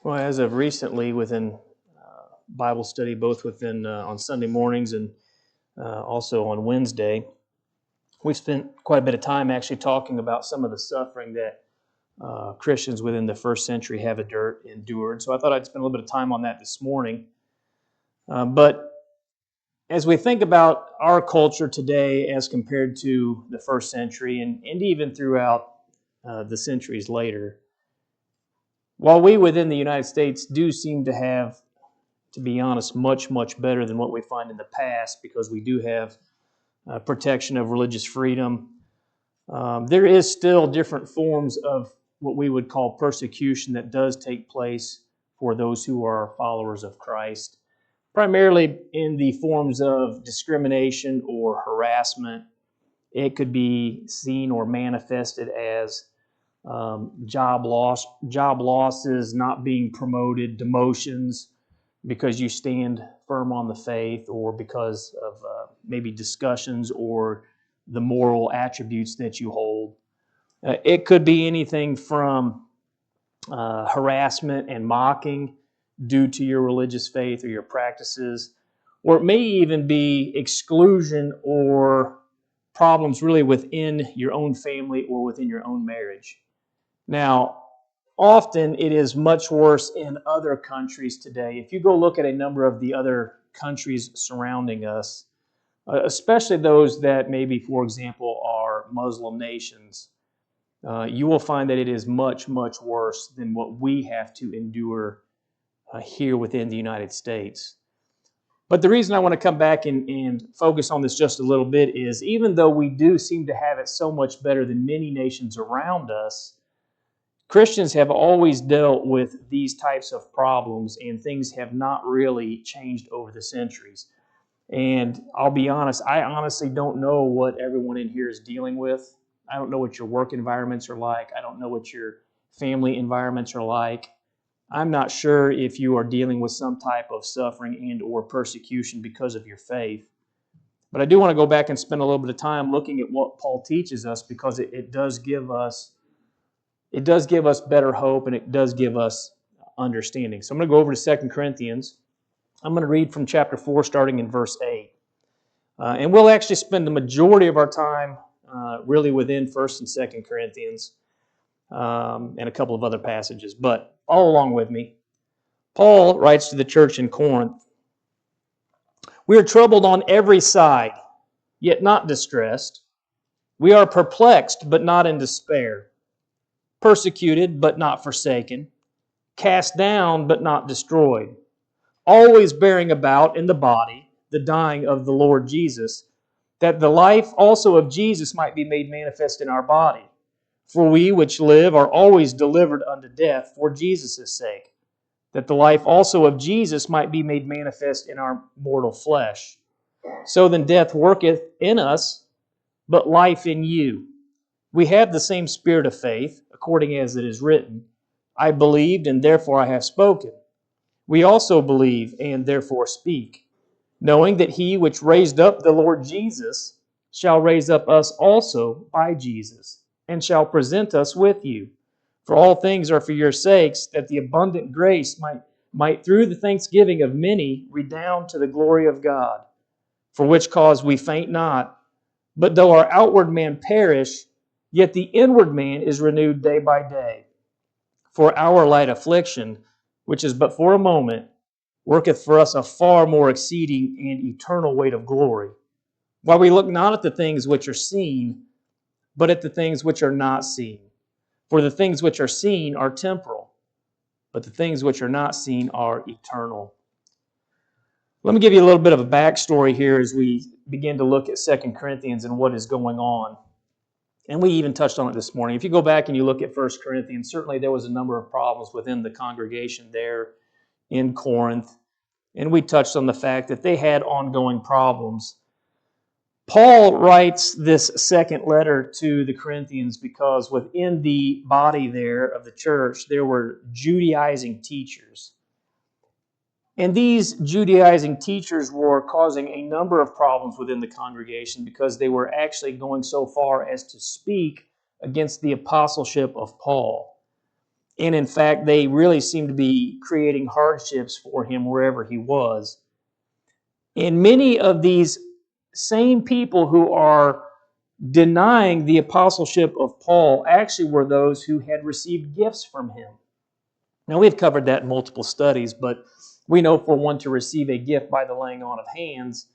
Well, as of recently, within Bible study, both within on Sunday mornings and also on Wednesday, we spent quite a bit of time actually talking about some of the suffering that Christians within the first century have endured. So I thought I'd spend a little bit of time on that this morning. But as we think about our culture today as compared to the first century and even throughout the centuries later, while we within the United States do seem to have, to be honest, much, much better than what we find in the past because we do have protection of religious freedom, there is still different forms of what we would call persecution that does take place for those who are followers of Christ, primarily in the forms of discrimination or harassment. It could be seen or manifested as job losses, not being promoted, demotions because you stand firm on the faith, or because of maybe discussions or the moral attributes that you hold. It could be anything from harassment and mocking due to your religious faith or your practices, or it may even be exclusion or problems really within your own family or within your own marriage. Now, often it is much worse in other countries today. If you go look at a number of the other countries surrounding us, especially those that maybe, for example, are Muslim nations, you will find that it is much, much worse than what we have to endure here within the United States. But the reason I want to come back and focus on this just a little bit is, even though we do seem to have it so much better than many nations around us, Christians have always dealt with these types of problems, and things have not really changed over the centuries. And I'll be honest, I honestly don't know what everyone in here is dealing with. I don't know what your work environments are like. I don't know what your family environments are like. I'm not sure if you are dealing with some type of suffering and or persecution because of your faith. But I do want to go back and spend a little bit of time looking at what Paul teaches us, because it does give us better hope, and it does give us understanding. So I'm going to go over to 2 Corinthians. I'm going to read from chapter 4, starting in verse 8. And we'll actually spend the majority of our time really within 1st and 2nd Corinthians and a couple of other passages. But follow along with me. Paul writes to the church in Corinth, "We are troubled on every side, yet not distressed. We are perplexed, but not in despair. Persecuted, but not forsaken. Cast down, but not destroyed. Always bearing about in the body the dying of the Lord Jesus, that the life also of Jesus might be made manifest in our body. For we which live are always delivered unto death for Jesus' sake, that the life also of Jesus might be made manifest in our mortal flesh. So then death worketh in us, but life in you. We have the same spirit of faith, according as it is written, I believed, and therefore I have spoken. We also believe, and therefore speak, knowing that he which raised up the Lord Jesus shall raise up us also by Jesus, and shall present us with you. For all things are for your sakes, that the abundant grace might through the thanksgiving of many redound to the glory of God. For which cause we faint not, but though our outward man perish, yet the inward man is renewed day by day. For our light affliction, which is but for a moment, worketh for us a far more exceeding and eternal weight of glory. While we look not at the things which are seen, but at the things which are not seen. For the things which are seen are temporal, but the things which are not seen are eternal." Let me give you a little bit of a backstory here as we begin to look at 2 Corinthians and what is going on. And we even touched on it this morning. If you go back and you look at 1 Corinthians, certainly there was a number of problems within the congregation there in Corinth. And we touched on the fact that they had ongoing problems. Paul writes this second letter to the Corinthians because within the body there of the church, there were Judaizing teachers. And these Judaizing teachers were causing a number of problems within the congregation because they were actually going so far as to speak against the apostleship of Paul. And in fact, they really seemed to be creating hardships for him wherever he was. And many of these same people who are denying the apostleship of Paul actually were those who had received gifts from him. Now, we've covered that in multiple studies, but we know for one to receive a gift by the laying on of hands,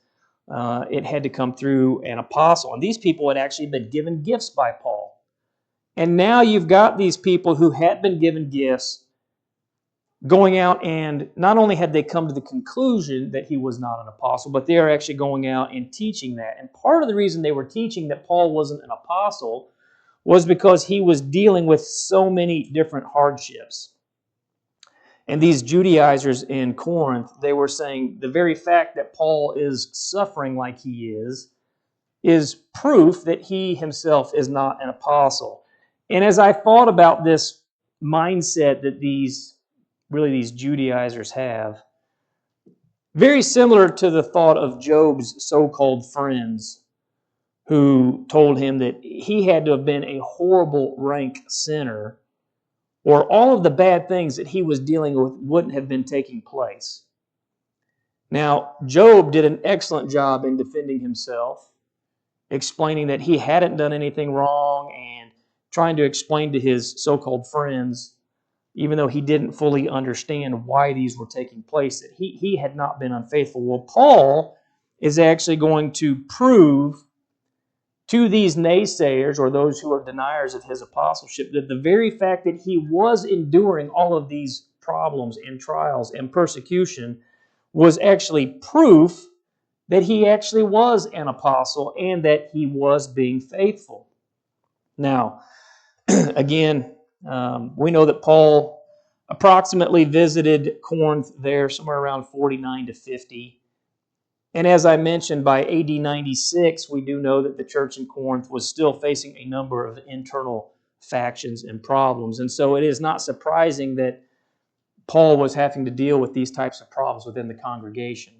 it had to come through an apostle. And these people had actually been given gifts by Paul. And now you've got these people who had been given gifts going out, and not only had they come to the conclusion that he was not an apostle, but they are actually going out and teaching that. And part of the reason they were teaching that Paul wasn't an apostle was because he was dealing with so many different hardships. And these Judaizers in Corinth, they were saying the very fact that Paul is suffering like he is proof that he himself is not an apostle. And as I thought about this mindset that these Judaizers have, very similar to the thought of Job's so-called friends who told him that he had to have been a horrible, rank sinner, or all of the bad things that he was dealing with wouldn't have been taking place. Now, Job did an excellent job in defending himself, explaining that he hadn't done anything wrong and trying to explain to his so-called friends, even though he didn't fully understand why these were taking place, that he had not been unfaithful. Well, Paul is actually going to prove to these naysayers, or those who are deniers of his apostleship, that the very fact that he was enduring all of these problems and trials and persecution was actually proof that he actually was an apostle and that he was being faithful. Now, again, we know that Paul approximately visited Corinth there somewhere around 49 to 50. And as I mentioned, by AD 96, we do know that the church in Corinth was still facing a number of internal factions and problems. And so it is not surprising that Paul was having to deal with these types of problems within the congregation.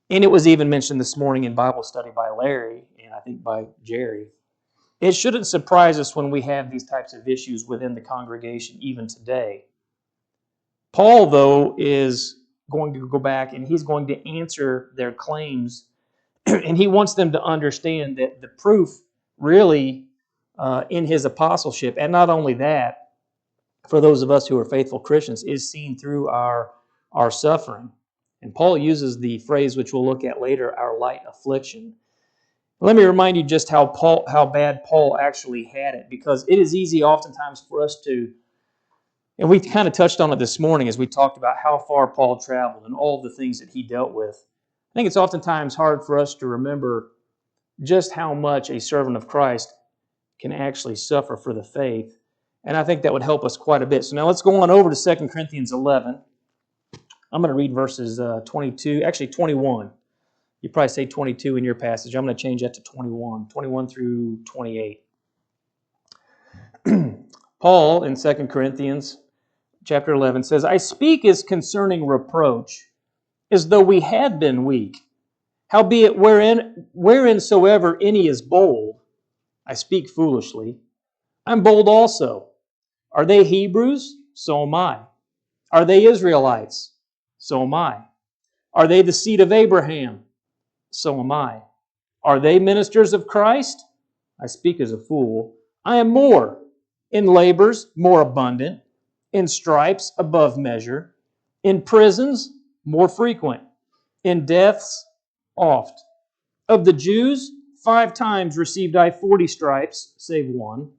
And it was even mentioned this morning in Bible study by Larry, and I think by Jerry. It shouldn't surprise us when we have these types of issues within the congregation even today. Paul, though, is going to go back and he's going to answer their claims, and he wants them to understand that the proof really in his apostleship, and not only that, for those of us who are faithful Christians, is seen through our suffering. And Paul uses the phrase, which we'll look at later, our light affliction. Let me remind you just how bad Paul actually had it, because it is easy oftentimes for us to, and we kind of touched on it this morning as we talked about how far Paul traveled and all of the things that he dealt with. I think it's oftentimes hard for us to remember just how much a servant of Christ can actually suffer for the faith. And I think that would help us quite a bit. So now let's go on over to 2 Corinthians 11. I'm going to read verses 21. You probably say 22 in your passage. I'm going to change that to 21 through 28. Paul in 2 Corinthians chapter 11 says, I speak as concerning reproach, as though we had been weak. Howbeit whereinsoever any is bold, I speak foolishly. I'm bold also. Are they Hebrews? So am I. Are they Israelites? So am I. Are they the seed of Abraham? So am I. Are they ministers of Christ? I speak as a fool. I am more. In labors, more abundant. In stripes, above measure. In prisons, more frequent. In deaths, oft. Of the Jews, 5 times received I 40 stripes, save one.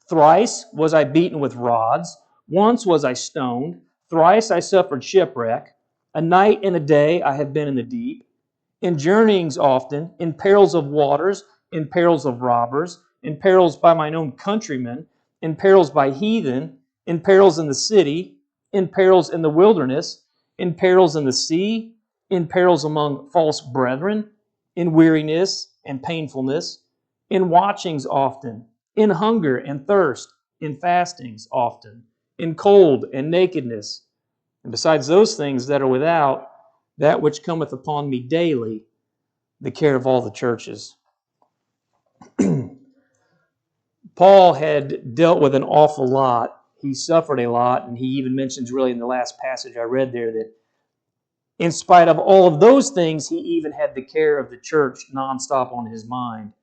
Thrice was I beaten with rods. Once was I stoned. Thrice I suffered shipwreck. A night and a day I have been in the deep. In journeyings often, in perils of waters, in perils of robbers, in perils by mine own countrymen, in perils by heathen, in perils in the city, in perils in the wilderness, in perils in the sea, in perils among false brethren, in weariness and painfulness, in watchings often, in hunger and thirst, in fastings often, in cold and nakedness, and besides those things that are without, that which cometh upon me daily, the care of all the churches. Paul had dealt with an awful lot he suffered a lot, and he even mentions really in the last passage I read there that in spite of all of those things, he even had the care of the church nonstop on his mind.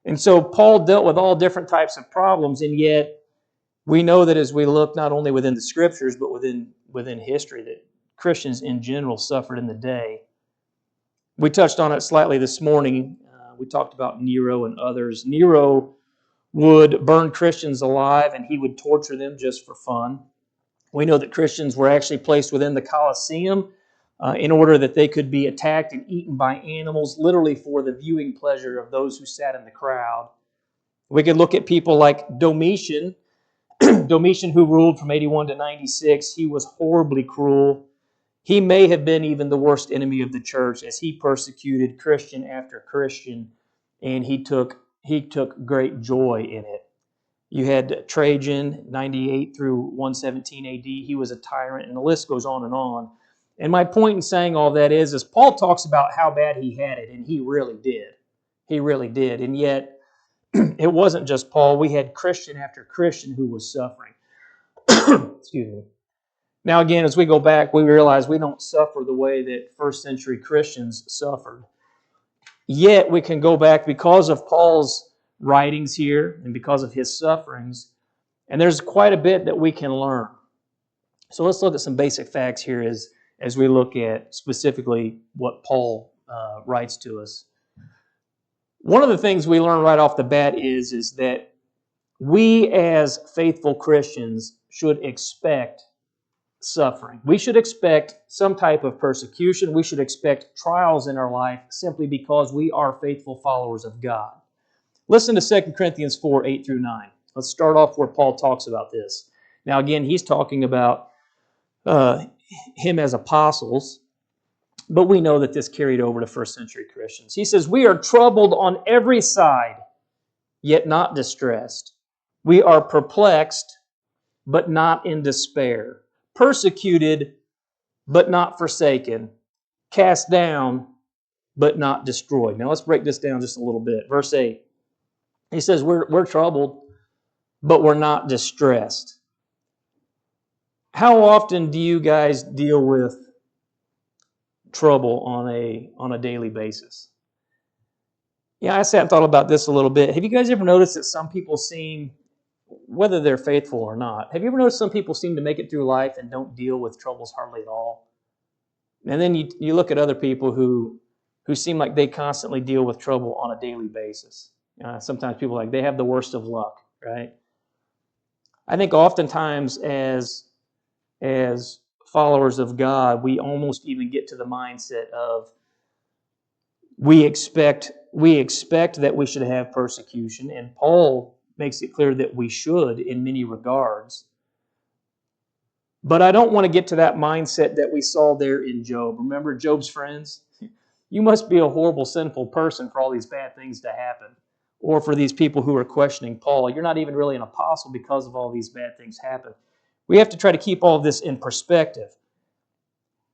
And so Paul dealt with all different types of problems, and yet we know that as we look not only within the Scriptures, but within history, that Christians in general suffered in the day. We touched on it slightly this morning. We talked about Nero and others. Nero would burn Christians alive, and he would torture them just for fun. We know that Christians were actually placed within the Colosseum in order that they could be attacked and eaten by animals, literally for the viewing pleasure of those who sat in the crowd. We could look at people like Domitian. Domitian, who ruled from 81 to 96, he was horribly cruel. He may have been even the worst enemy of the church as he persecuted Christian after Christian, and he took great joy in it. You had Trajan, 98 through 117 AD. He was a tyrant, and the list goes on and on. And my point in saying all that is Paul talks about how bad he had it, and he really did. He really did. And yet, it wasn't just Paul. We had Christian after Christian who was suffering. Excuse me. Now again, as we go back, we realize we don't suffer the way that first century Christians suffered. Yet we can go back because of Paul's writings here and because of his sufferings, and there's quite a bit that we can learn. So let's look at some basic facts here as we look at specifically what Paul writes to us. One of the things we learn right off the bat is that we as faithful Christians should expect suffering. We should expect some type of persecution. We should expect trials in our life simply because we are faithful followers of God. Listen to 2 Corinthians 4, 8 through 9. Let's start off where Paul talks about this. Now again, he's talking about him as apostles, but we know that this carried over to first century Christians. He says, "We are troubled on every side, yet not distressed. We are perplexed, but not in despair. Persecuted, but not forsaken. Cast down, but not destroyed." Now let's break this down just a little bit. Verse 8. He says, we're troubled, but we're not distressed. How often do you guys deal with trouble on a daily basis? Yeah, I sat and thought about this a little bit. Have you guys ever noticed that some people seem, whether they're faithful or not, have you ever noticed some people seem to make it through life and don't deal with troubles hardly at all? And then you look at other people who seem like they constantly deal with trouble on a daily basis. Sometimes people like they have the worst of luck, right? I think oftentimes as followers of God, we almost even get to the mindset of we expect that we should have persecution, and Paul makes it clear that we should in many regards. But I don't want to get to that mindset that we saw there in Job. Remember Job's friends? You must be a horrible, sinful person for all these bad things to happen. Or for these people who are questioning Paul, you're not even really an apostle because of all these bad things happen. We have to try to keep all of this in perspective.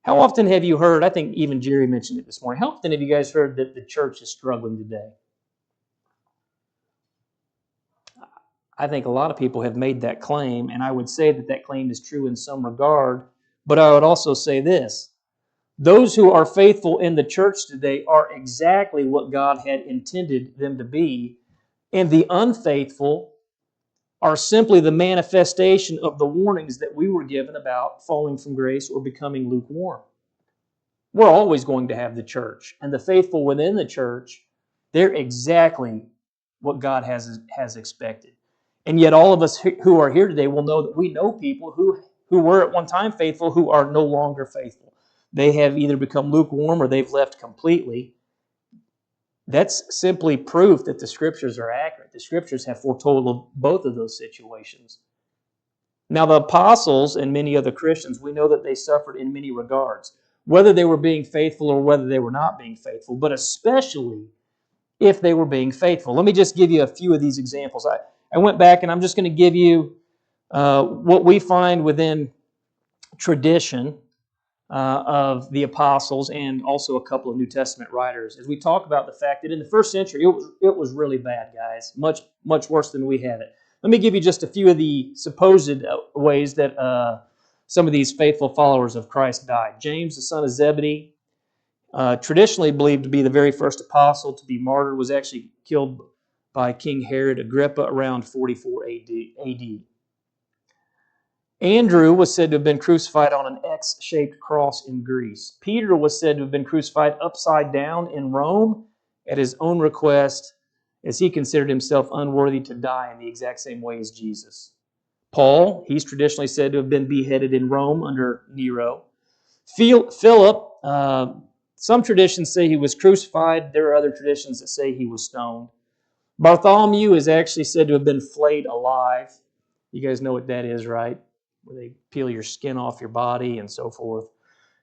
How often have you heard, I think even Jerry mentioned it this morning, how often have you guys heard that the church is struggling today? I think a lot of people have made that claim, and I would say that that claim is true in some regard, but I would also say this. Those who are faithful in the church today are exactly what God had intended them to be, and the unfaithful are simply the manifestation of the warnings that we were given about falling from grace or becoming lukewarm. We're always going to have the church, and the faithful within the church, they're exactly what God has expected. And yet all of us who are here today will know that we know people who were at one time faithful who are no longer faithful. They have either become lukewarm or they've left completely. That's simply proof that the Scriptures are accurate. The Scriptures have foretold of both of those situations. Now, the apostles and many other Christians, we know that they suffered in many regards, whether they were being faithful or whether they were not being faithful, but especially if they were being faithful. Let me just give you a few of these examples. I went back and I'm just going to give you what we find within tradition of the apostles and also a couple of New Testament writers as we talk about the fact that in the first century it was really bad, guys, much worse than we have it. Let me give you just a few of the supposed ways that some of these faithful followers of Christ died. James, the son of Zebedee, traditionally believed to be the very first apostle to be martyred, was actually killed by King Herod Agrippa around 44 AD. Andrew was said to have been crucified on an X-shaped cross in Greece. Peter was said to have been crucified upside down in Rome at his own request, as he considered himself unworthy to die in the exact same way as Jesus. Paul, he's traditionally said to have been beheaded in Rome under Nero. Philip, some traditions say he was crucified. There are other traditions that say he was stoned. Bartholomew is actually said to have been flayed alive. You guys know what that is, right? Where they peel your skin off your body and so forth.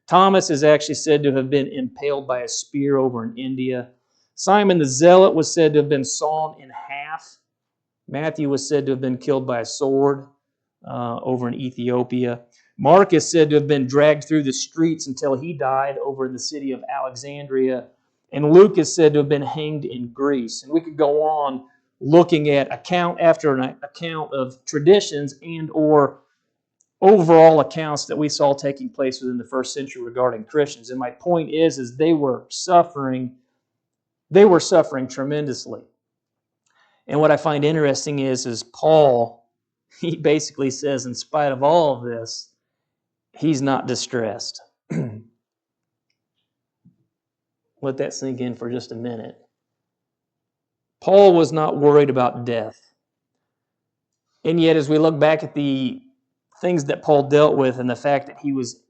Thomas is actually said to have been impaled by a spear over in India. Simon the Zealot was said to have been sawn in half. Matthew was said to have been killed by a sword over in Ethiopia. Mark is said to have been dragged through the streets until he died over in the city of Alexandria. And Luke is said to have been hanged in Greece. And we could go on looking at account after an account of traditions and or overall accounts that we saw taking place within the first century regarding Christians. And my point is they were suffering tremendously. And what I find interesting is Paul, he basically says, in spite of all of this, he's not distressed. Let that sink in for just a minute. Paul was not worried about death. And yet, as we look back at the things that Paul dealt with and the fact that he was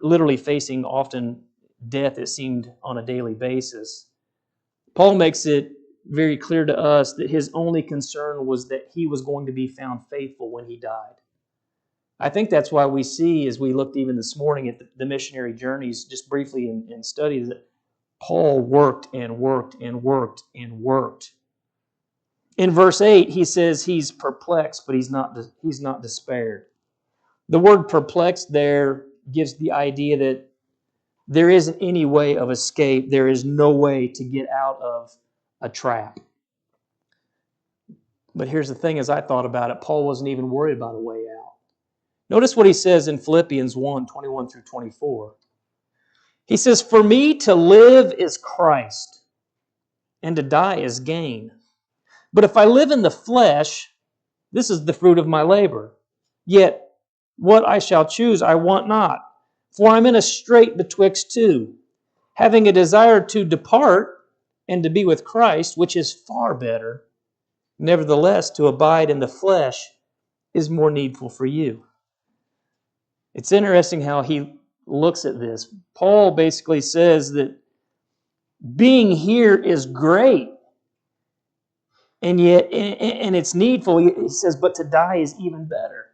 literally facing often death, it seemed, on a daily basis, Paul makes it very clear to us that his only concern was that he was going to be found faithful when he died. I think that's why we see, as we looked even this morning at the missionary journeys, just briefly in studies, that Paul worked and worked and worked and worked. In verse 8, he says he's perplexed, but he's not despaired. The word perplexed there gives the idea that there isn't any way of escape. There is no way to get out of a trap. But here's the thing, as I thought about it, Paul wasn't even worried about a way out. Notice what he says in Philippians 1, 21 through 24. He says, "For me to live is Christ, and to die is gain. But if I live in the flesh, this is the fruit of my labor. Yet what I shall choose I want not, for I'm in a strait betwixt two, having a desire to depart and to be with Christ, which is far better. Nevertheless, to abide in the flesh is more needful for you." It's interesting how he looks at this. Paul basically says that being here is great, and it's needful. He says, but to die is even better.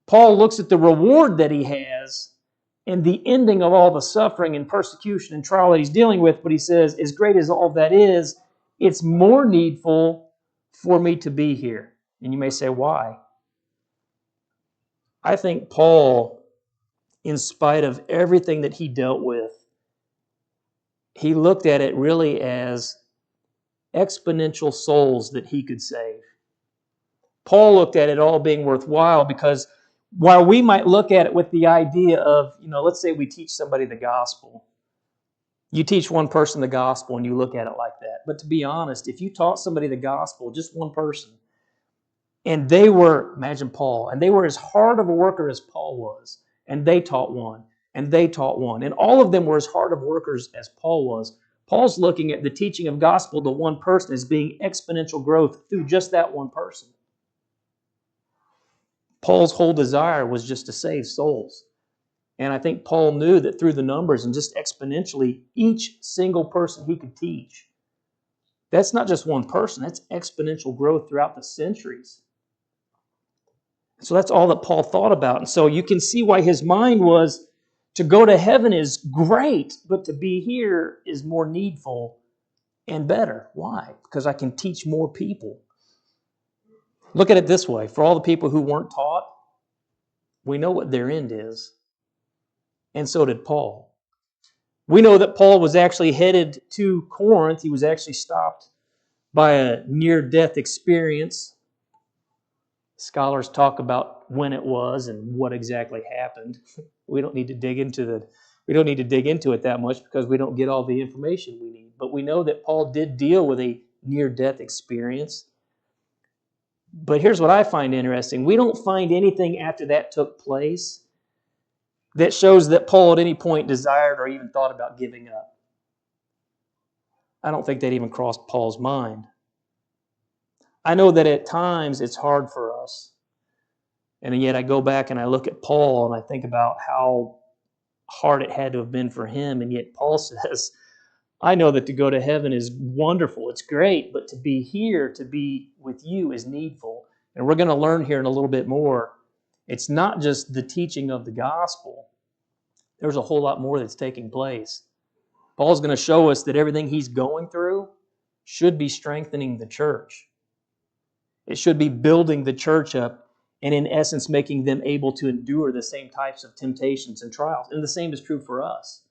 Paul looks at the reward that he has and the ending of all the suffering and persecution and trial that he's dealing with, but he says, as great as all that is, it's more needful for me to be here. And you may say, why? I think Paul, in spite of everything that he dealt with, he looked at it really as exponential souls that he could save. Paul looked at it all being worthwhile because while we might look at it with the idea of, let's say we teach somebody the gospel. You teach one person the gospel and you look at it like that. But to be honest, if you taught somebody the gospel, just one person, and they were, imagine Paul, and they were as hard of a worker as Paul was, and they taught one, and they taught one, and all of them were as hard of workers as Paul was. Paul's looking at the teaching of gospel to one person as being exponential growth through just that one person. Paul's whole desire was just to save souls. And I think Paul knew that through the numbers and just exponentially, each single person he could teach, that's not just one person, that's exponential growth throughout the centuries. So that's all that Paul thought about. And so you can see why his mind was, to go to heaven is great, but to be here is more needful and better. Why? Because I can teach more people. Look at it this way. For all the people who weren't taught, we know what their end is. And so did Paul. We know that Paul was actually headed to Corinth. He was actually stopped by a near-death experience. Scholars talk about when it was and what exactly happened. We don't need to dig into it that much because we don't get all the information we need. But we know that Paul did deal with a near-death experience. But here's what I find interesting. We don't find anything after that took place that shows that Paul at any point desired or even thought about giving up. I don't think that even crossed Paul's mind. I know that at times it's hard for us. And yet I go back and I look at Paul and I think about how hard it had to have been for him. And yet Paul says, I know that to go to heaven is wonderful. It's great. But to be here, to be with you is needful. And we're going to learn here in a little bit more. It's not just the teaching of the gospel. There's a whole lot more that's taking place. Paul's going to show us that everything he's going through should be strengthening the church. It should be building the church up and in essence making them able to endure the same types of temptations and trials. And the same is true for us.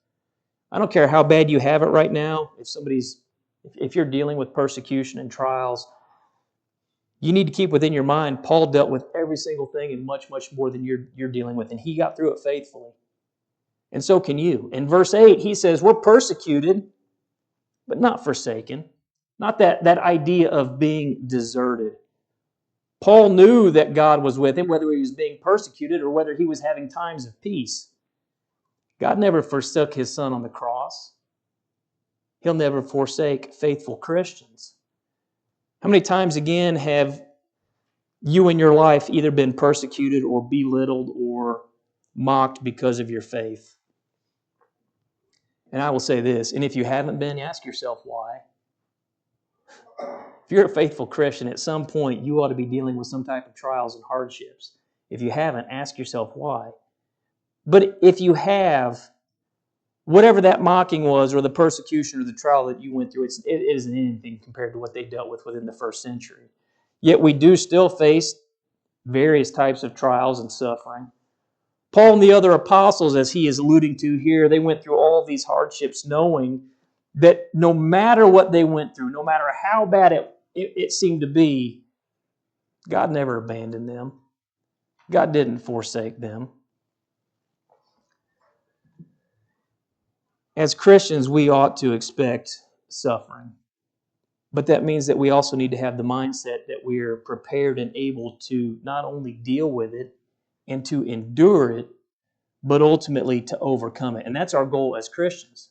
I don't care how bad you have it right now. If you're dealing with persecution and trials, you need to keep within your mind, Paul dealt with every single thing and much, much more than you're dealing with. And he got through it faithfully. And so can you. In verse 8, he says, we're persecuted, but not forsaken. Not that idea of being deserted. Paul knew that God was with him, whether he was being persecuted or whether he was having times of peace. God never forsook his Son on the cross. He'll never forsake faithful Christians. How many times again have you in your life either been persecuted or belittled or mocked because of your faith? And I will say this, and if you haven't been, ask yourself why. If you're a faithful Christian, at some point you ought to be dealing with some type of trials and hardships. If you haven't, ask yourself why. But if you have, whatever that mocking was or the persecution or the trial that you went through, it isn't anything compared to what they dealt with within the first century. Yet we do still face various types of trials and suffering. Paul and the other apostles, as he is alluding to here, they went through all these hardships knowing that no matter what they went through, no matter how bad it seemed to be, God never abandoned them. God didn't forsake them. As Christians, we ought to expect suffering. But that means that we also need to have the mindset that we are prepared and able to not only deal with it and to endure it, but ultimately to overcome it. And that's our goal as Christians.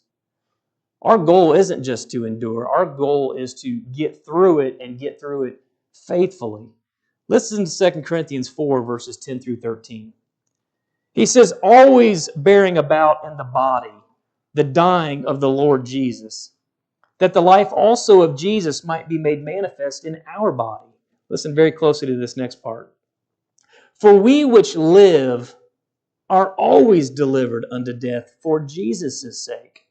Our goal isn't just to endure. Our goal is to get through it and get through it faithfully. Listen to 2 Corinthians 4, verses 10 through 13. He says, always bearing about in the body the dying of the Lord Jesus, that the life also of Jesus might be made manifest in our body. Listen very closely to this next part. For we which live are always delivered unto death for Jesus' sake,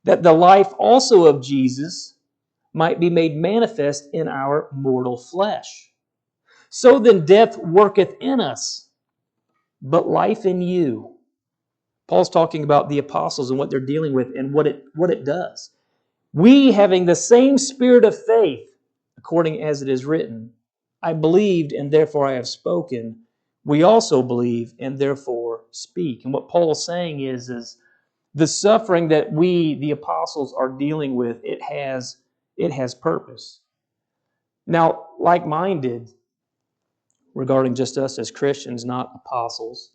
that the life also of Jesus might be made manifest in our mortal flesh. So then death worketh in us, but life in you. Paul's talking about the apostles and what they're dealing with and what it does. We, having the same spirit of faith, according as it is written, I believed and therefore I have spoken. We also believe and therefore speak. And what Paul is saying is the suffering that we, the apostles, are dealing with, it has purpose. Now, like-minded, regarding just us as Christians, not apostles,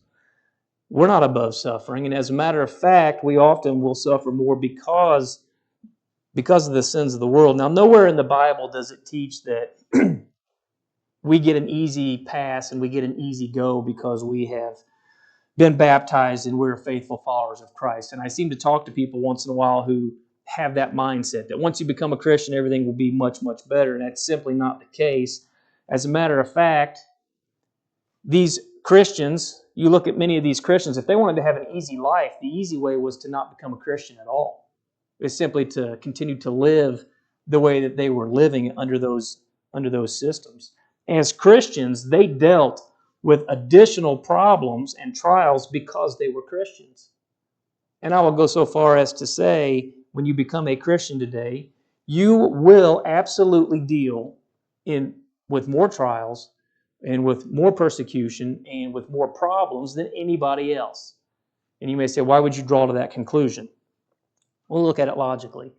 we're not above suffering. And as a matter of fact, we often will suffer more because of the sins of the world. Now, nowhere in the Bible does it teach that we get an easy pass and we get an easy go because we have been baptized and we're faithful followers of Christ. And I seem to talk to people once in a while who have that mindset that once you become a Christian, everything will be much, much better. And that's simply not the case. As a matter of fact, these Christians, you look at many of these Christians, if they wanted to have an easy life, the easy way was to not become a Christian at all. It was simply to continue to live the way that they were living under those systems. As Christians, they dealt with additional problems and trials because they were Christians. And I will go so far as to say, when you become a Christian today, you will absolutely deal with more trials, and with more persecution and with more problems than anybody else. And you may say, why would you draw to that conclusion? We'll look at it logically.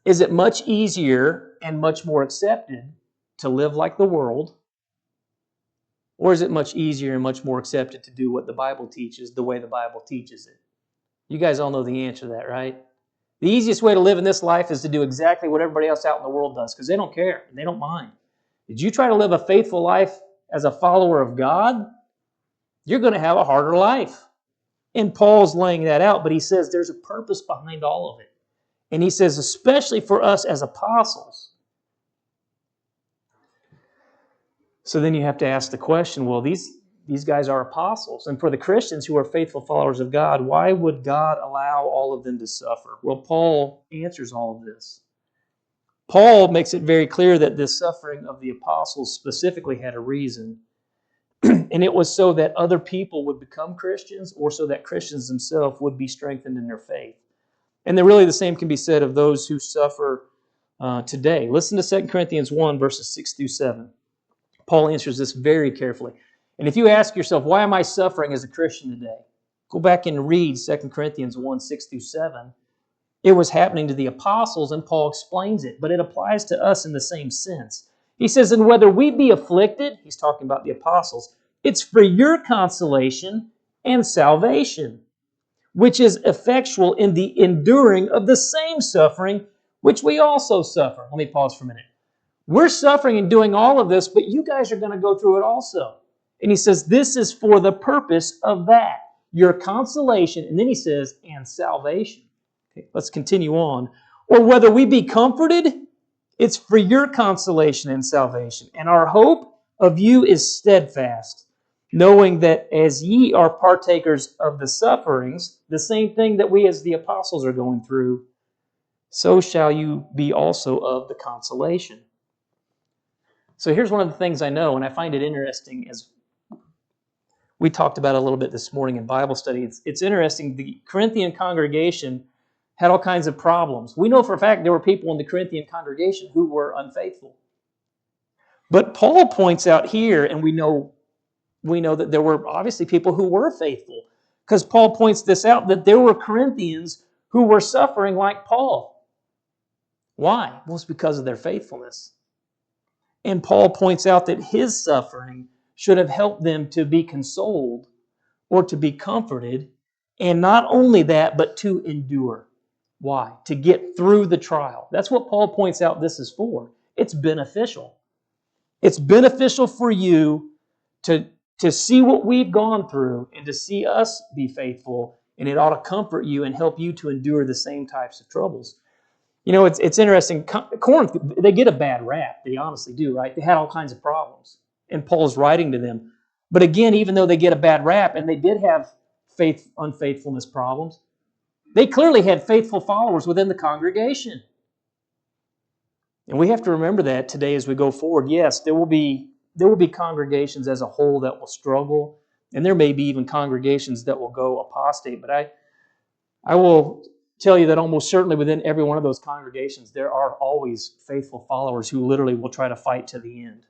Is it much easier and much more accepted to live like the world? Or is it much easier and much more accepted to do what the Bible teaches the way the Bible teaches it? You guys all know the answer to that, right? The easiest way to live in this life is to do exactly what everybody else out in the world does, because they don't care and they don't mind. Did you try to live a faithful life as a follower of God? You're going to have a harder life. And Paul's laying that out, but he says there's a purpose behind all of it. And he says, especially for us as apostles. So then you have to ask the question, well, these guys are apostles. And for the Christians who are faithful followers of God, why would God allow all of them to suffer? Well, Paul answers all of this. Paul makes it very clear that this suffering of the apostles specifically had a reason. And it was so that other people would become Christians, or so that Christians themselves would be strengthened in their faith. And then really the same can be said of those who suffer today. Listen to 2 Corinthians 1, verses 6 through 7. Paul answers this very carefully. And if you ask yourself, why am I suffering as a Christian today? Go back and read 2 Corinthians 1, 6 through 7. It was happening to the apostles, and Paul explains it, but it applies to us in the same sense. He says, and whether we be afflicted, he's talking about the apostles, it's for your consolation and salvation, which is effectual in the enduring of the same suffering which we also suffer. Let me pause for a minute. We're suffering and doing all of this, but you guys are going to go through it also. And he says, this is for the purpose of that, your consolation. And then he says, and salvation. Okay, let's continue on. Or whether we be comforted, it's for your consolation and salvation. And our hope of you is steadfast, knowing that as ye are partakers of the sufferings, the same thing that we as the apostles are going through, so shall you be also of the consolation. So here's one of the things I know, and I find it interesting, as we talked about a little bit this morning in Bible study. It's interesting, the Corinthian congregation had all kinds of problems. We know for a fact there were people in the Corinthian congregation who were unfaithful. But Paul points out here, and we know that there were obviously people who were faithful, because Paul points this out, that there were Corinthians who were suffering like Paul. Why? Well, it's because of their faithfulness. And Paul points out that his suffering should have helped them to be consoled or to be comforted, and not only that, but to endure. Why? To get through the trial. That's what Paul points out this is for. It's beneficial. It's beneficial for you to see what we've gone through and to see us be faithful, and it ought to comfort you and help you to endure the same types of troubles. You know, it's interesting. Corinth, they get a bad rap. They honestly do, right? They had all kinds of problems. And Paul's writing to them. But again, even though they get a bad rap, and they did have unfaithfulness problems, they clearly had faithful followers within the congregation. And we have to remember that today as we go forward. Yes, there will be congregations as a whole that will struggle, and there may be even congregations that will go apostate. But I will tell you that almost certainly within every one of those congregations, there are always faithful followers who literally will try to fight to the end.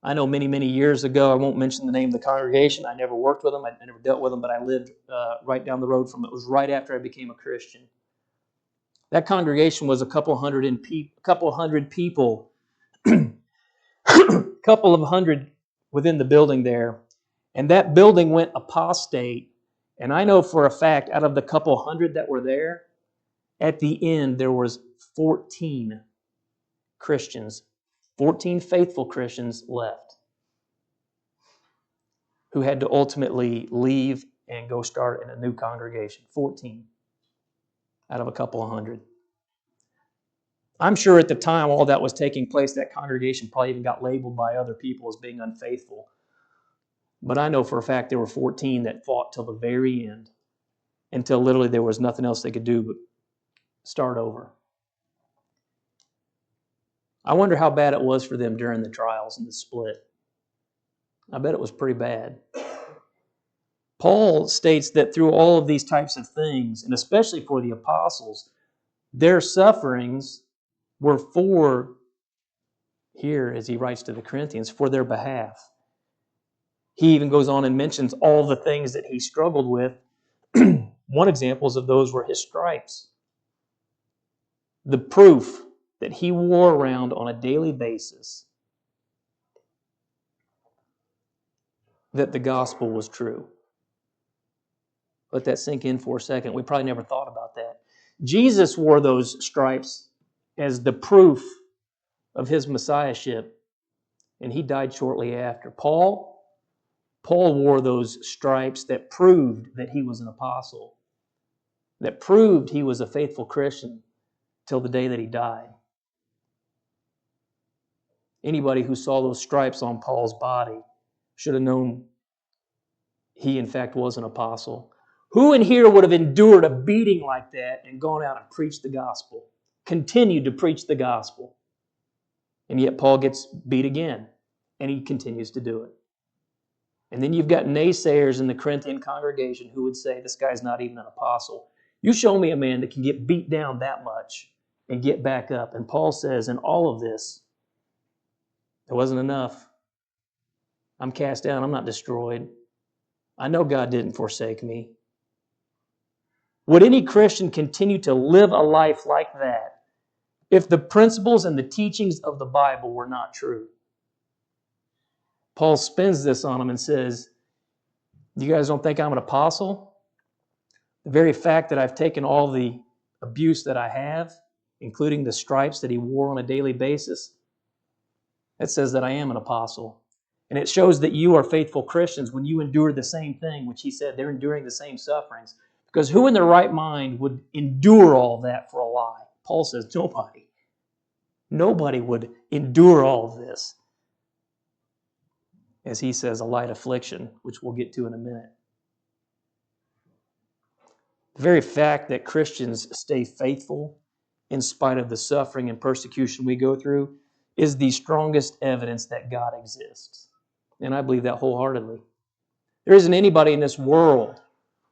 I know many, many years ago, I won't mention the name of the congregation. I never worked with them. I never dealt with them, but I lived right down the road from it. It was right after I became a Christian. That congregation was a couple hundred people, couple of hundred within the building there. And that building went apostate. And I know for a fact, out of the couple hundred that were there, at the end there was 14 Christians, 14 faithful Christians left, who had to ultimately leave and go start in a new congregation. 14 out of a couple of hundred. I'm sure at the time all that was taking place, that congregation probably even got labeled by other people as being unfaithful. But I know for a fact there were 14 that fought till the very end, until literally there was nothing else they could do but start over. I wonder how bad it was for them during the trials and the split. I bet it was pretty bad. Paul states that through all of these types of things, and especially for the apostles, their sufferings were for here as he writes to the Corinthians for their behalf. He even goes on and mentions all the things that he struggled with. One example of those were his stripes. The proof that he wore around on a daily basis that the gospel was true. Let that sink in for a second. We probably never thought about that. Jesus wore those stripes as the proof of his messiahship, and he died shortly after. Paul wore those stripes that proved that he was an apostle, that proved he was a faithful Christian till the day that he died. Anybody who saw those stripes on Paul's body should have known he, in fact, was an apostle. Who in here would have endured a beating like that and gone out and preached the gospel, continued to preach the gospel? And yet Paul gets beat again, and he continues to do it. And then you've got naysayers in the Corinthian congregation who would say, this guy's not even an apostle. You show me a man that can get beat down that much and get back up. And Paul says, in all of this, it wasn't enough. I'm cast down. I'm not destroyed. I know God didn't forsake me. Would any Christian continue to live a life like that if the principles and the teachings of the Bible were not true? Paul spins this on them and says, you guys don't think I'm an apostle? The very fact that I've taken all the abuse that I have, including the stripes that he wore on a daily basis, that says that I am an apostle. And it shows that you are faithful Christians when you endure the same thing, which he said they're enduring the same sufferings. Because who in their right mind would endure all that for a lie? Paul says nobody. Nobody would endure all of this. As he says, a light affliction, which we'll get to in a minute. The very fact that Christians stay faithful in spite of the suffering and persecution we go through is the strongest evidence that God exists. And I believe that wholeheartedly. There isn't anybody in this world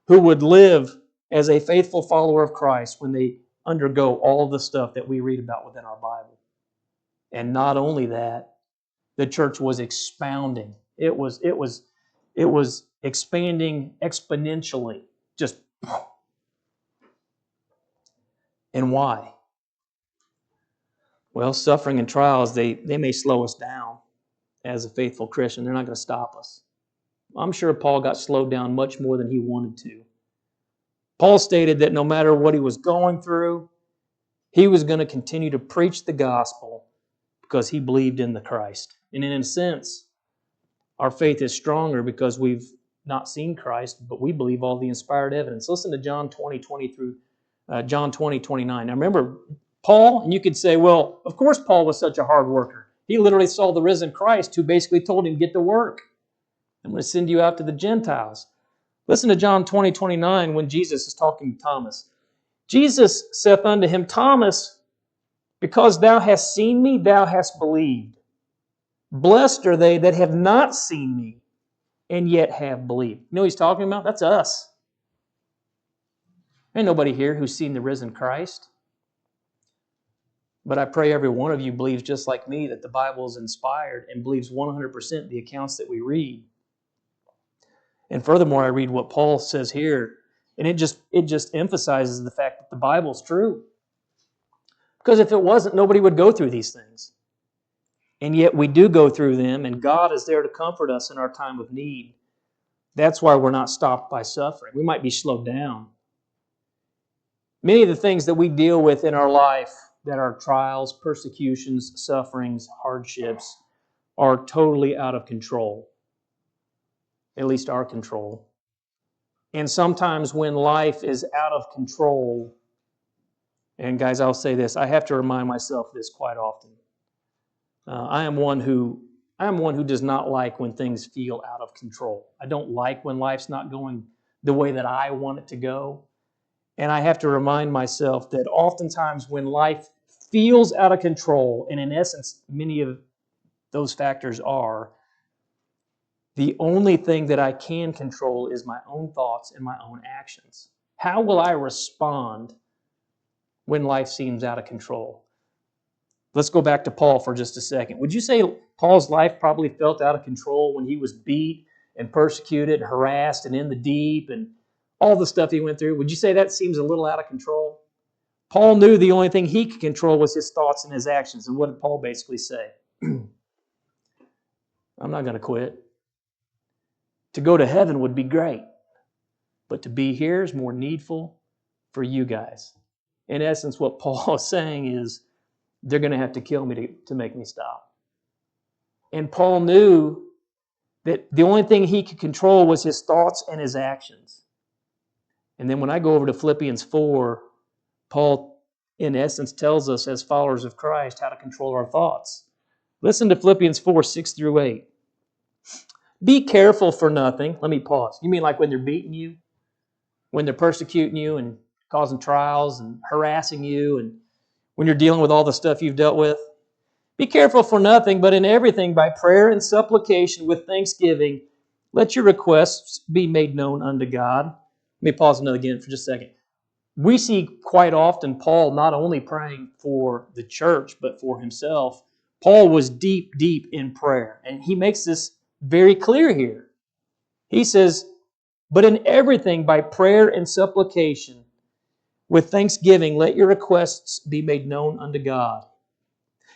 who would live as a faithful follower of Christ when they undergo all the stuff that we read about within our Bible. And not only that, the church was expounding. It was expanding exponentially. Just. And why? Well, suffering and trials, they may slow us down as a faithful Christian. They're not going to stop us. I'm sure Paul got slowed down much more than he wanted to. Paul stated that no matter what he was going through, he was going to continue to preach the gospel because he believed in the Christ. And in a sense, our faith is stronger because we've not seen Christ, but we believe all the inspired evidence. Listen to John 20:29. Now remember, Paul, and you could say, well, of course Paul was such a hard worker. He literally saw the risen Christ who basically told him, get to work. I'm going to send you out to the Gentiles. Listen to John 20:29 when Jesus is talking to Thomas. Jesus saith unto him, Thomas, because thou hast seen me, thou hast believed. Blessed are they that have not seen me, and yet have believed. You know what he's talking about? That's us. Ain't nobody here who's seen the risen Christ. But I pray every one of you believes just like me that the Bible is inspired and believes 100% the accounts that we read. And furthermore, I read what Paul says here, and it just emphasizes the fact that the Bible's true. Because if it wasn't, nobody would go through these things. And yet we do go through them, and God is there to comfort us in our time of need. That's why we're not stopped by suffering. We might be slowed down. Many of the things that we deal with in our life that are trials, persecutions, sufferings, hardships are totally out of control. At least our control. And sometimes when life is out of control, and guys, I'll say this, I have to remind myself this quite often. I am one who does not like when things feel out of control. I don't like when life's not going the way that I want it to go. And I have to remind myself that oftentimes when life feels out of control, and in essence, many of those factors are, the only thing that I can control is my own thoughts and my own actions. How will I respond when life seems out of control? Let's go back to Paul for just a second. Would you say Paul's life probably felt out of control when he was beat and persecuted, and harassed, and in the deep, and all the stuff he went through? Would you say that seems a little out of control? Paul knew the only thing he could control was his thoughts and his actions. And what did Paul basically say? I'm not going to quit. To go to heaven would be great, but to be here is more needful for you guys. In essence, what Paul is saying is, they're going to have to kill me to make me stop. And Paul knew that the only thing he could control was his thoughts and his actions. And then when I go over to Philippians 4, Paul, in essence, tells us as followers of Christ how to control our thoughts. Listen to Philippians 4, 6 through 8. Be careful for nothing. Let me pause. You mean like when they're beating you? When they're persecuting you and causing trials and harassing you, and when you're dealing with all the stuff you've dealt with? Be careful for nothing, but in everything by prayer and supplication with thanksgiving, let your requests be made known unto God. Let me pause another again for just a second. We see quite often Paul not only praying for the church, but for himself. Paul was deep, deep in prayer, and he makes this very clear here. He says, but in everything by prayer and supplication with thanksgiving, let your requests be made known unto God.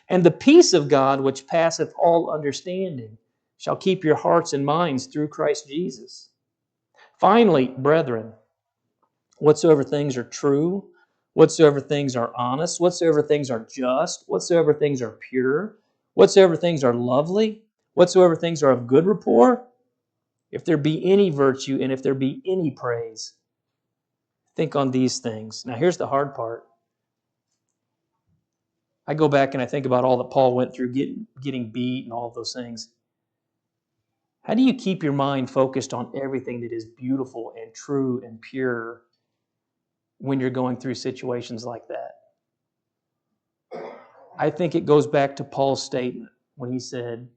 And the peace of God, which passeth all understanding, shall keep your hearts and minds through Christ Jesus. Finally, brethren, whatsoever things are true, whatsoever things are honest, whatsoever things are just, whatsoever things are pure, whatsoever things are lovely, whatsoever things are of good report, if there be any virtue and if there be any praise, think on these things. Now here's the hard part. I go back and I think about all that Paul went through, getting beat and all of those things. How do you keep your mind focused on everything that is beautiful and true and pure when you're going through situations like that? I think it goes back to Paul's statement when he said,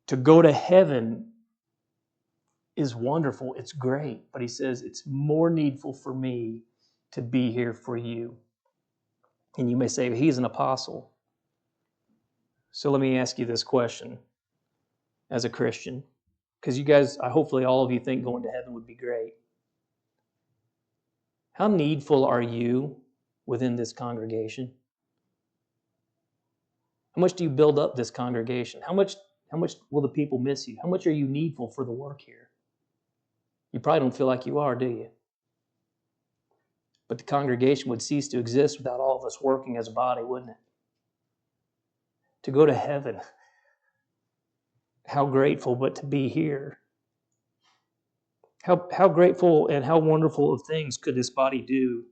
to go to heaven is wonderful, it's great, but he says it's more needful for me to be here for you. And you may say, he's an apostle. So let me ask you this question as a Christian, because you guys, hopefully all of you think going to heaven would be great. How needful are you within this congregation? How much do you build up this congregation? How much will the people miss you? How much are you needful for the work here? You probably don't feel like you are, do you? But the congregation would cease to exist without all of us working as a body, wouldn't it? To go to heaven, how grateful, but to be here. How grateful and how wonderful of things could this body do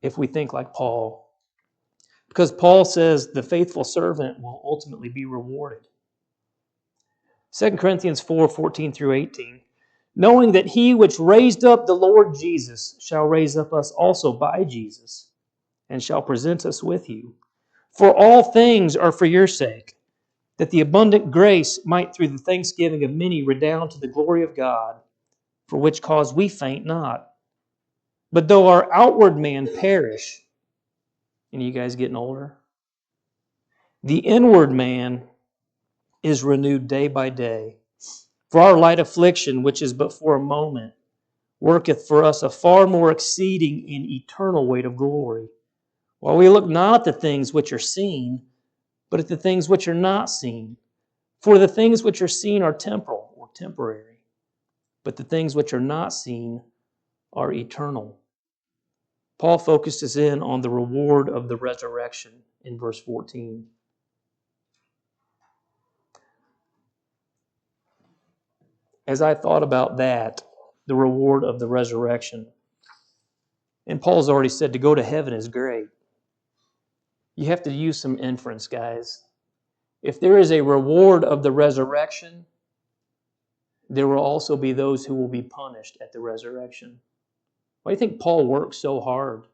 if we think like Paul? Because Paul says the faithful servant will ultimately be rewarded. 2 Corinthians 4, 14 through 18. Knowing that he which raised up the Lord Jesus shall raise up us also by Jesus, and shall present us with you. For all things are for your sake, that the abundant grace might through the thanksgiving of many redound to the glory of God, for which cause we faint not. But though our outward man perish, and you guys getting older, the inward man is renewed day by day. For our light affliction, which is but for a moment, worketh for us a far more exceeding and eternal weight of glory. While we look not at the things which are seen, but at the things which are not seen. For the things which are seen are temporal or temporary, but the things which are not seen are eternal. Paul focuses in on the reward of the resurrection in verse 14. As I thought about that, the reward of the resurrection, and Paul's already said to go to heaven is great. You have to use some inference, guys. If there is a reward of the resurrection, there will also be those who will be punished at the resurrection. Why do you think Paul worked so hard?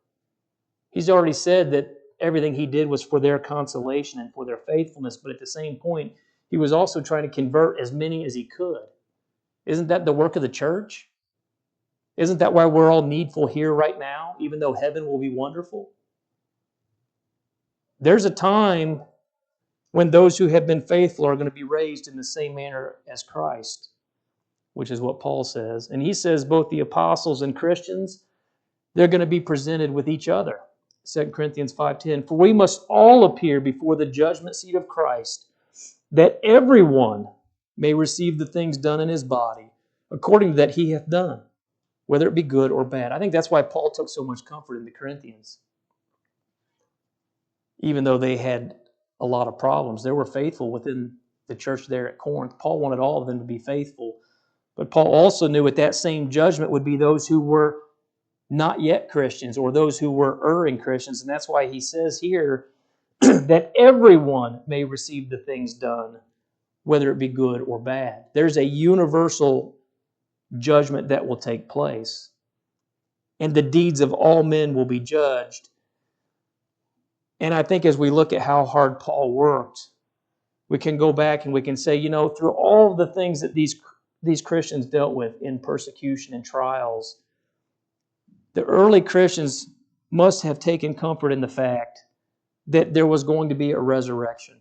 He's already said that everything he did was for their consolation and for their faithfulness, but at the same point, he was also trying to convert as many as he could. Isn't that the work of the church? Isn't that why we're all needful here right now, even though heaven will be wonderful? There's a time when those who have been faithful are going to be raised in the same manner as Christ, which is what Paul says. And he says both the apostles and Christians, they're going to be presented with each other. 2 Corinthians 5:10, for we must all appear before the judgment seat of Christ, that everyone may receive the things done in his body, according to that he hath done, whether it be good or bad. I think that's why Paul took so much comfort in the Corinthians. Even though they had a lot of problems, they were faithful within the church there at Corinth. Paul wanted all of them to be faithful. But Paul also knew at that same judgment would be those who were not yet Christians or those who were erring Christians. And that's why he says here that everyone may receive the things done, whether it be good or bad. There's a universal judgment that will take place. And the deeds of all men will be judged. And I think as we look at how hard Paul worked, we can go back and we can say, through all the things that these Christians dealt with in persecution and trials, the early Christians must have taken comfort in the fact that there was going to be a resurrection.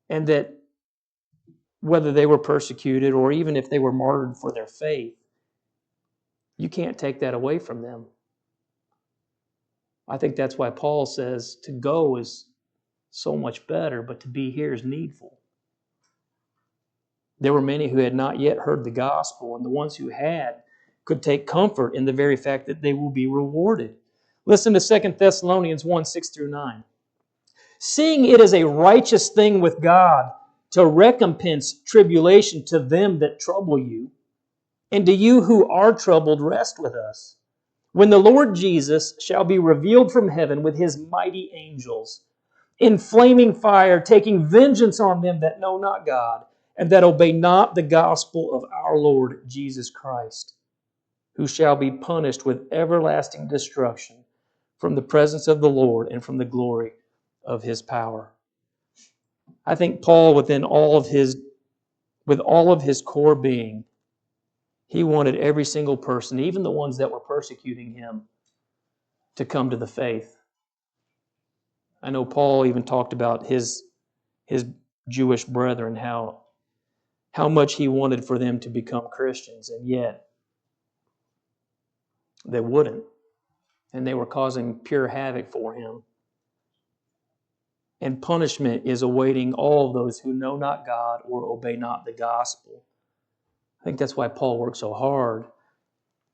And that whether they were persecuted or even if they were martyred for their faith, you can't take that away from them. I think that's why Paul says to go is so much better, but to be here is needful. There were many who had not yet heard the gospel, and the ones who had could take comfort in the very fact that they will be rewarded. Listen to 2 Thessalonians 1, 6 through 9. Seeing it is a righteous thing with God to recompense tribulation to them that trouble you, and to you who are troubled, rest with us, when the Lord Jesus shall be revealed from heaven with his mighty angels, in flaming fire, taking vengeance on them that know not God, and that obey not the gospel of our Lord Jesus Christ, who shall be punished with everlasting destruction from the presence of the Lord and from the glory of his power. I think Paul, with all of his core being, he wanted every single person, even the ones that were persecuting him, to come to the faith. I know Paul even talked about his Jewish brethren, how much he wanted for them to become Christians, and yet they wouldn't. And they were causing pure havoc for him. And punishment is awaiting all of those who know not God or obey not the gospel. I think that's why Paul worked so hard.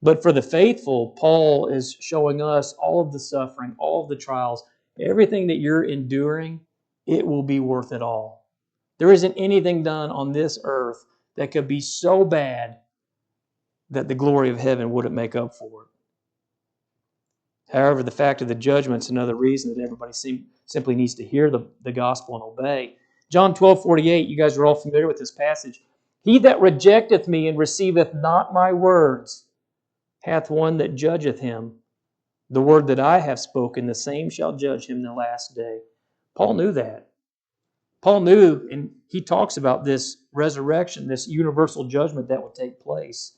But for the faithful, Paul is showing us all of the suffering, all of the trials, everything that you're enduring, it will be worth it all. There isn't anything done on this earth that could be so bad that the glory of heaven wouldn't make up for it. However, the fact of the judgment is another reason that everybody simply needs to hear the gospel and obey. John 12:48, you guys are all familiar with this passage. He that rejecteth me and receiveth not my words hath one that judgeth him. The word that I have spoken, the same shall judge him in the last day. Paul knew that. Paul knew, and he talks about this resurrection, this universal judgment that would take place.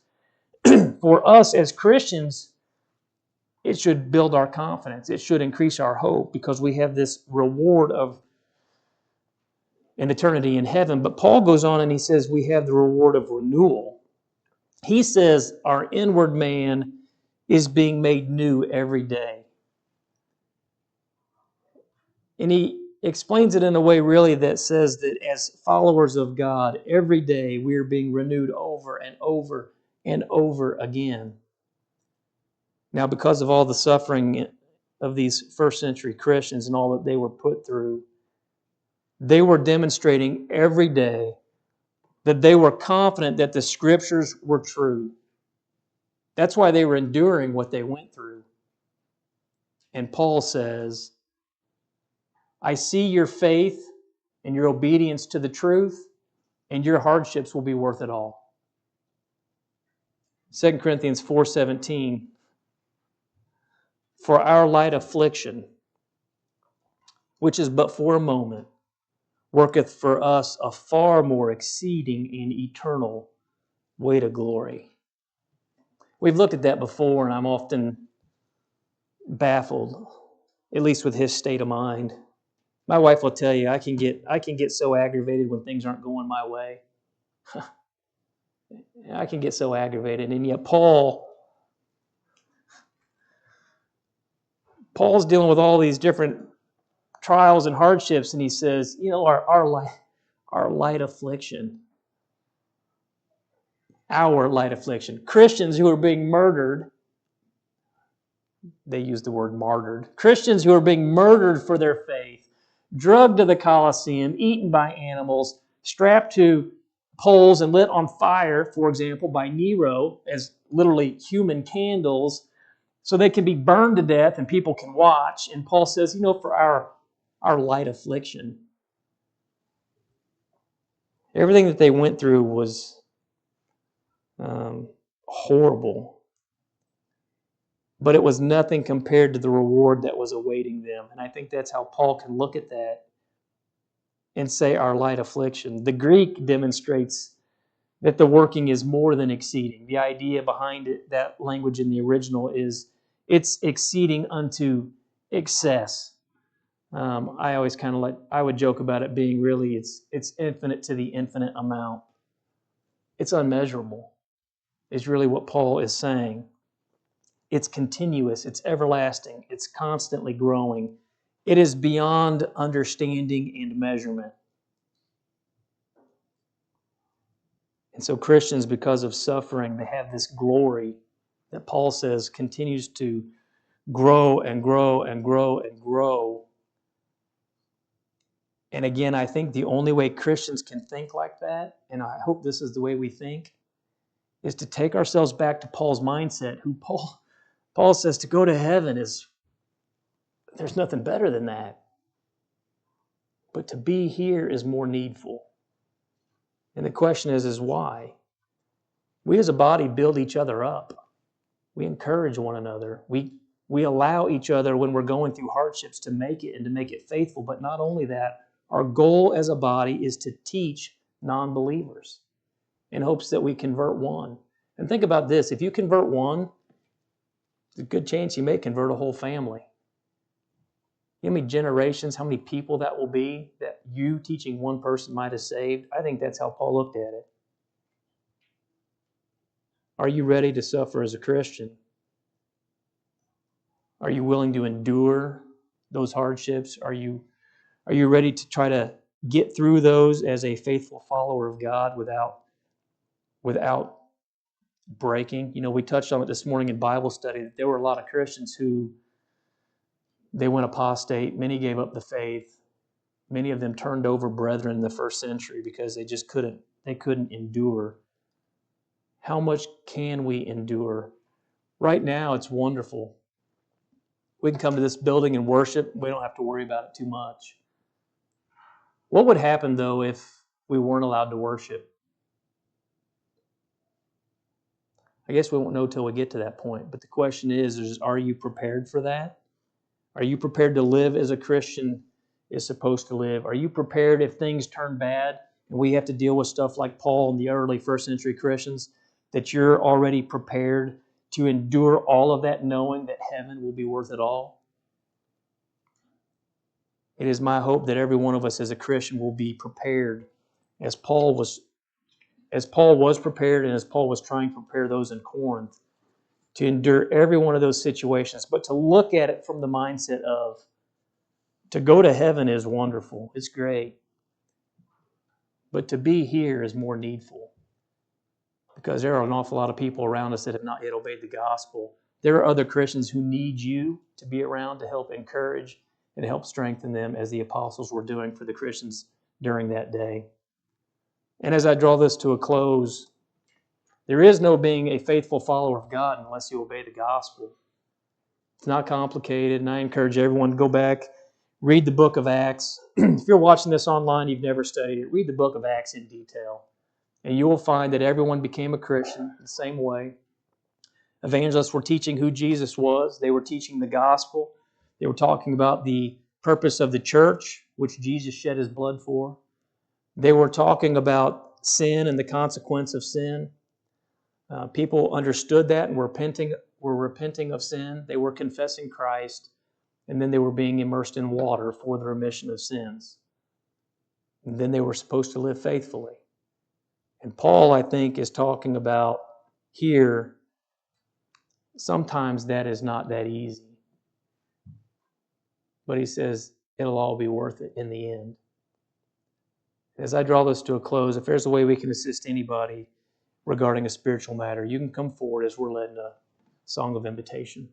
For us as Christians, it should build our confidence. It should increase our hope because we have this reward of an eternity in heaven. But Paul goes on and he says we have the reward of renewal. He says our inward man is being made new every day. And he explains it in a way really that says that as followers of God, every day we are being renewed over and over and over again. Now, because of all the suffering of these first century Christians and all that they were put through, they were demonstrating every day that they were confident that the Scriptures were true. That's why they were enduring what they went through. And Paul says, I see your faith and your obedience to the truth, and your hardships will be worth it all. 2 Corinthians 4:17, for our light affliction, which is but for a moment, worketh for us a far more exceeding and eternal weight of glory. We've looked at that before, and I'm often baffled. at least with his state of mind. My wife will tell you I can get so aggravated when things aren't going my way. I can get so aggravated, and yet Paul's dealing with all these different trials and hardships, and he says, our light affliction. Our light affliction. Christians who are being murdered, they use the word martyred. Christians who are being murdered for their faith, drugged to the Colosseum, eaten by animals, strapped to poles and lit on fire, for example, by Nero as literally human candles, so they can be burned to death and people can watch. And Paul says, for our light affliction. Everything that they went through was horrible. But it was nothing compared to the reward that was awaiting them. And I think that's how Paul can look at that and say our light affliction. The Greek demonstrates that the working is more than exceeding. The idea behind it, that language in the original, is it's exceeding unto excess. I always I would joke about it being really, it's infinite to the infinite amount. It's unmeasurable, is really what Paul is saying. It's continuous, it's everlasting, it's constantly growing. It is beyond understanding and measurement. And so Christians, because of suffering, they have this glory that Paul says continues to grow and grow and grow and grow. And again, I think the only way Christians can think like that, and I hope this is the way we think, is to take ourselves back to Paul's mindset, who Paul says to go to heaven there's nothing better than that. But to be here is more needful. And the question is why? We as a body build each other up. We encourage one another. We allow each other when we're going through hardships to make it and to make it faithful. But not only that, our goal as a body is to teach non-believers in hopes that we convert one. And think about this. If you convert one, there's a good chance you may convert a whole family. You know how many generations, how many people that will be that you teaching one person might have saved? I think that's how Paul looked at it. Are you ready to suffer as a Christian? Are you willing to endure those hardships? Are you ready to try to get through those as a faithful follower of God without breaking? We touched on it this morning in Bible study that there were a lot of Christians who they went apostate. Many gave up the faith. Many of them turned over brethren in the first century because they just couldn't endure. How much can we endure? Right now, it's wonderful. We can come to this building and worship. We don't have to worry about it too much. What would happen, though, if we weren't allowed to worship? I guess we won't know till we get to that point. But the question is, are you prepared for that? Are you prepared to live as a Christian is supposed to live? Are you prepared if things turn bad and we have to deal with stuff like Paul and the early first century Christians, that you're already prepared to endure all of that knowing that heaven will be worth it all? It is my hope that every one of us as a Christian will be prepared as Paul was prepared and as Paul was trying to prepare those in Corinth to endure every one of those situations, but to look at it from the mindset of to go to heaven is wonderful, it's great, but to be here is more needful because there are an awful lot of people around us that have not yet obeyed the gospel. There are other Christians who need you to be around to help encourage and help strengthen them as the apostles were doing for the Christians during that day. And as I draw this to a close, there is no being a faithful follower of God unless you obey the gospel. It's not complicated, and I encourage everyone to go back, read the book of Acts. If you're watching this online, you've never studied it, read the book of Acts in detail. And you will find that everyone became a Christian the same way. Evangelists were teaching who Jesus was. They were teaching the gospel. They were talking about the purpose of the church, which Jesus shed his blood for. They were talking about sin and the consequence of sin. People understood that and were repenting of sin. They were confessing Christ. And then they were being immersed in water for the remission of sins. And then they were supposed to live faithfully. And Paul, I think, is talking about here, sometimes that is not that easy. But he says it'll all be worth it in the end. As I draw this to a close, if there's a way we can assist anybody regarding a spiritual matter, you can come forward as we're led in a song of invitation.